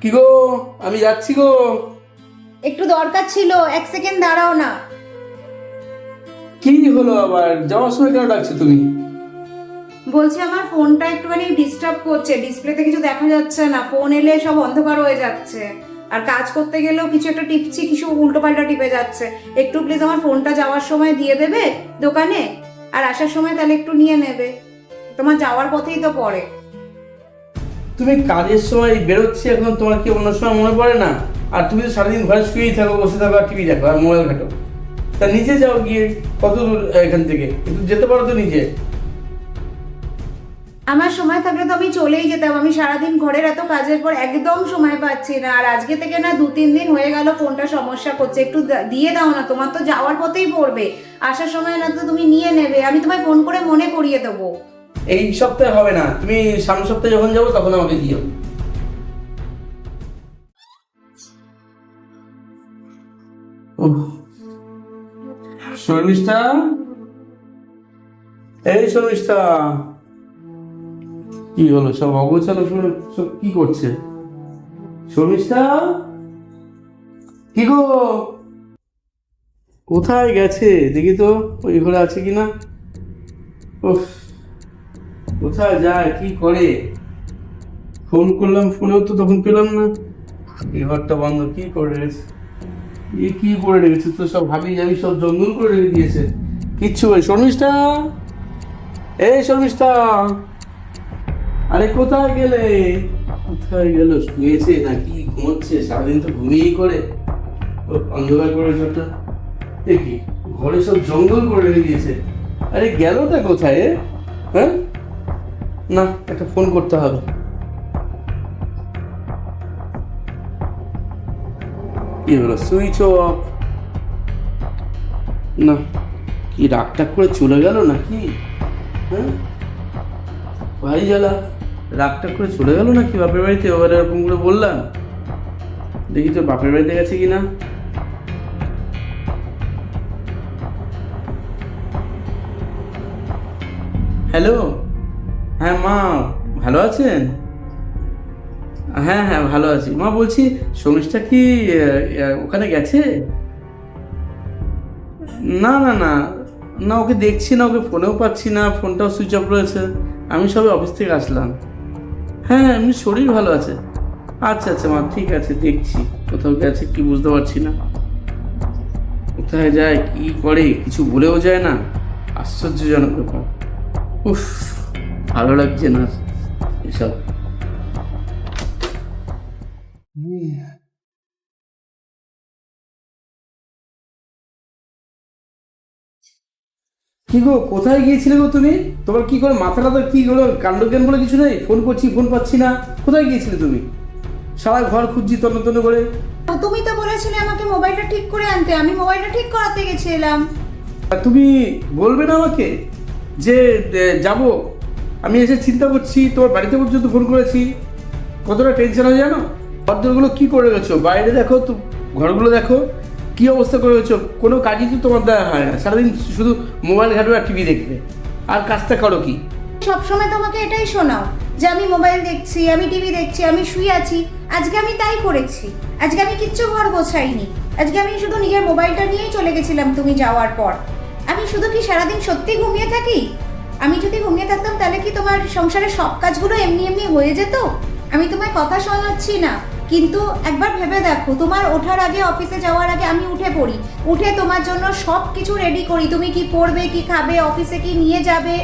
কি গো, আমি যাচ্ছি গো। একটু দরকার ছিল, 1 সেকেন্ড দাঁড়াও না। কি হলো আবার, যাওয়ার সময় কেন ডাকছো তুমি? বলছি আমার ফোনটা একটুখানি ডিস্টার্ব করছে, ডিসপ্লেতে কিছু দেখা যাচ্ছে না, ফোন এলে সব অন্ধকার হয়ে যাচ্ছে। আর কাজ করতে গেলেও কিছু একটা টিপছি, কিছু উল্টোপাল্টা টিপে যাচ্ছে। একটু প্লিজ আমার ফোনটা যাওয়ার সময় দিয়ে দেবে দোকানে, আর আসার সময় তাহলে একটু নিয়ে নেবে। তোমার যাওয়ার পথেই তো পড়ে। তুমি কাজের সময় বেরোচ্ছি এখন, তোমার কি অন্য সময় মনে পড়ে না? আর তুমি তো সারাদিন ঘরে শুয়েই থাকো, বসে থাকো, আর টিভি দেখো আর মোবাইল ঘাটো। তা নিচে যাও গিয়ে, কত দূর এখান থেকে, কিন্তু যেতে পারো তো নিচে। আমার সময় থাকলে তো আমি চলেই যেতাম, আমি সারাদিন ঘরের এত কাজের পর একদম সময় পাচ্ছি না। আর আজকে থেকে না 2-3 দিন হয়ে গেল ফোনটা সমস্যা করছে, একটু দিয়ে দাও না, তোমার তো যাওয়ার পথেই পড়বে। আসার সময় না তো তুমি নিয়ে নেবে, আমি তোমায় ফোন করে মনে করিয়ে দেবো। এই সপ্তাহে হবে না, তুমি সামনের সপ্তাহে যখন যাবো তখন আমাকে দিও। উফ, শর্মিষ্ঠা, এই শর্মিষ্ঠা, কি হলো, সব অগোছালো সব কি করছে? শর্মিষ্ঠা, কি গো, কোথায় গেছে দেখি তো, ওই ঘরে আছে কিনা। উফ, কোথায় যায়, কি করে? ফোন করলাম, ফোনেও তো তখন পেলাম না। এই ঘরটা বন্ধ, কি করে রেখেছে? এ কি করে রেখেছে, তো সব ভাবি যাবি সব জঙ্গল করে রেখে দিয়েছে। কিচ্ছু ওই শর্মিষ্ঠা, এই শর্মিষ্ঠা, আরে কোথায় গেলে? কোথায় গেল, শুয়েছে নাকি ঘুমোচ্ছে? সারাদিন তো ঘুমিয়েই করে। ও, অন্ধকার করে চোখটা দেখি, ঘরে সব জঙ্গল করে রেখে দিয়েছে। আরে গেলটা কোথায় এ? হ্যাঁ, না, একটা ফোন করতে হবে। কি হলো, সুইচ অফ? না, কি রাগ টাগ করে চলে গেল নাকি? হ্যাঁ, ভারী জ্বালা, রাগ টাগ করে চলে গেল নাকি বাপের বাড়িতে? এবার এরকম করে বললাম, দেখি তো বাপের বাড়িতে গেছে কিনা। হ্যালো, হ্যাঁ মা, ভালো আছেন? হ্যাঁ হ্যাঁ, ভালো আছি মা। বলছি, শর্মিষ্ঠা কি ওখানে গেছে? না না না, না ওকে দেখছি না, ওকে ফোনেও পাচ্ছি না, ফোনটাও সুইচ অফ রয়েছে। আমি সবে অফিস থেকে আসলাম। হ্যাঁ হ্যাঁ, এমনি শরীর ভালো আছে। আচ্ছা আচ্ছা মা, ঠিক আছে, দেখছি কোথাও গেছে কি বুঝতে পারছি না। কোথায় যায়, কি করে, কিছু বলেও যায় না। আশ্চর্যজনক ব্যাপার। উফ, ভালো লাগছে না এসব। কি গো, কোথায় গিয়েছিলে গো তুমি? তোমার কি করে মাথাটা, তো কি হলো, কাণ্ডজ্ঞান বলে কিছু নেই? ফোন করছি, ফোন পাচ্ছি না। কোথায় গিয়েছিলে তুমি? সারা ঘর খুঁজছি তন্ন তন্ন করে। তুমি তো বলেছিলে আমাকে মোবাইলটা ঠিক করে আনতে, আমি মোবাইলটা ঠিক করাতে গেছিলাম। আর তুমি বলবে না আমাকে যে যাব? আমি এসে চিন্তা করছি, তোমার বাড়িতে পর্যন্ত ফোন করেছি। কতটা টেনশন হয় জানো? ঘরদোরগুলো কি করে গেছো, বাইরে দেখো তো, ঘরগুলো দেখো কি অবস্থা করে গেছো। কোনো কাজই তো তোমার দেওয়া হয় না, সারাদিন শুধু মোবাইল ঘাটবে আর টিভি দেখবে। আর কাজটা করো কি? সবসময় তোমাকে এটাই শোনাও যে আমি মোবাইল দেখছি, আমি টিভি দেখছি, আমি শুয়ে আছি। আজকে আমি তাই করেছি। আজকে আমি কিচ্ছু ঘর গোছাইনি। আজকে আমি শুধু নিজের মোবাইলটা নিয়েই চলে গেছিলাম তুমি যাওয়ার পর। আমি শুধু কি সারাদিন সত্যি ঘুমিয়ে থাকি? আমি যদি ঘুমিয়ে থাকতাম তাহলে কি তোমার সংসারের সব কাজগুলো এমনি এমনি হয়ে যেত? আমি তোমায় কথা শোনাচ্ছি না, কিন্তু একবার ভেবে দেখো, তোমার ওঠার আগে, অফিসে যাওয়ার আগে আমি উঠে পড়ি। উঠে তোমার জন্য সব কিছু রেডি করি, তুমি কি পড়বে, কি খাবে, অফিসে কি নিয়ে যাবে।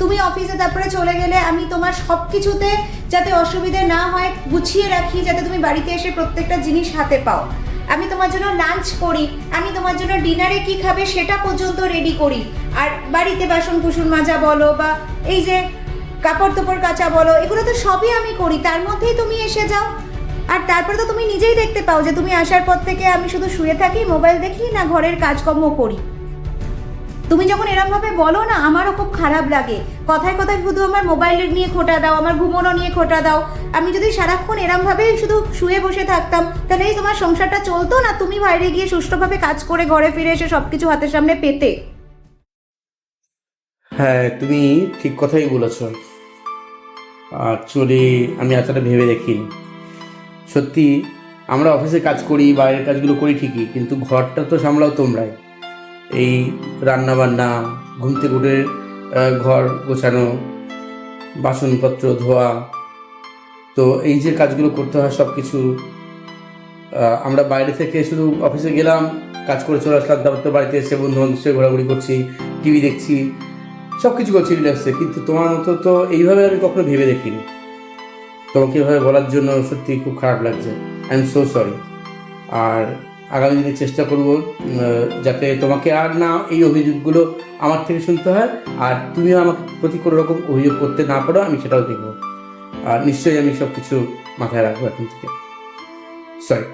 তুমি অফিসে তারপরে চলে গেলে আমি তোমার সব কিছুতে যাতে অসুবিধে না হয় গুছিয়ে রাখি, যাতে তুমি বাড়িতে এসে প্রত্যেকটা জিনিস হাতে পাও। আমি তোমার জন্য লাঞ্চ করি, আমি তোমার জন্য ডিনারে কি খাবে সেটা পর্যন্ত রেডি করি। আর বাড়িতে বাসন কুসুন মাজা বলো, বা এই যে কাপড় তোপড় কাচা বলো, এগুলো তো সবই আমি করি। তার মধ্যেই তুমি এসে যাও। আর তারপরে তো তুমি নিজেই দেখতে পাও যে তুমি আসার পর থেকে আমি শুধু শুয়ে থাকি, মোবাইল দেখি, না ঘরের কাজকর্ম করি। তুমি যখন এরম ভাবে বলো না, আমারও খুব খারাপ লাগে। কথায় কথায় শুধু আমার মোবাইল নিয়ে খোঁটা দাও, আমার ঘুমোনো নিয়ে খোঁটা দাও। আমি যদি সারাক্ষণ এরম ভাবে শুধু শুয়ে বসে থাকতাম, তাহলে এই তোমার সংসারটা চলতো না, তুমি বাইরে গিয়ে সুষ্ঠুভাবে কাজ করে ঘরে ফিরে এসে সবকিছু হাতের সামনে পেতে। হ্যাঁ, তুমি ঠিক কথাই বলেছ। অ্যাকচুয়ালি আমি এতটা ভেবে দেখিনি। সত্যি আমরা অফিসে কাজ করি, বাইরের কাজগুলো করি ঠিকই, কিন্তু ঘরটা তো সামলাও তোমরাই। এই রান্না বান্না, ঘুম থেকে উঠে ঘর গোছানো, বাসনপত্র ধোয়া, তো এই যে কাজগুলো করতে হয় সব কিছু। আমরা বাইরে থেকে শুধু অফিসে গেলাম, কাজ করে চলে আসলাম, তারপর তো বাড়িতে এসে বন্ধু বান্ধব সাথে ঘোরাঘুরি করছি, টিভি দেখছি, সব কিছু করছি রিল্যাক্সে। কিন্তু তোমার মতো তো এইভাবে আমি কখনো ভেবে দেখিনি। তোমাকে এভাবে বলার জন্য সত্যি খুব খারাপ লাগছে। I am so sorry. আর আগামী দিনে চেষ্টা করব যাতে তোমাকে আর না এই অভিযোগগুলো আমার থেকে শুনতে হয়, আর তুমিও আমাকে প্রতি কোনো রকম অভিযোগ করতে না পারো, আমি সেটাও দেখবো। আর নিশ্চয়ই আমি সব কিছু মাথায় রাখবো এখন থেকে। সরি।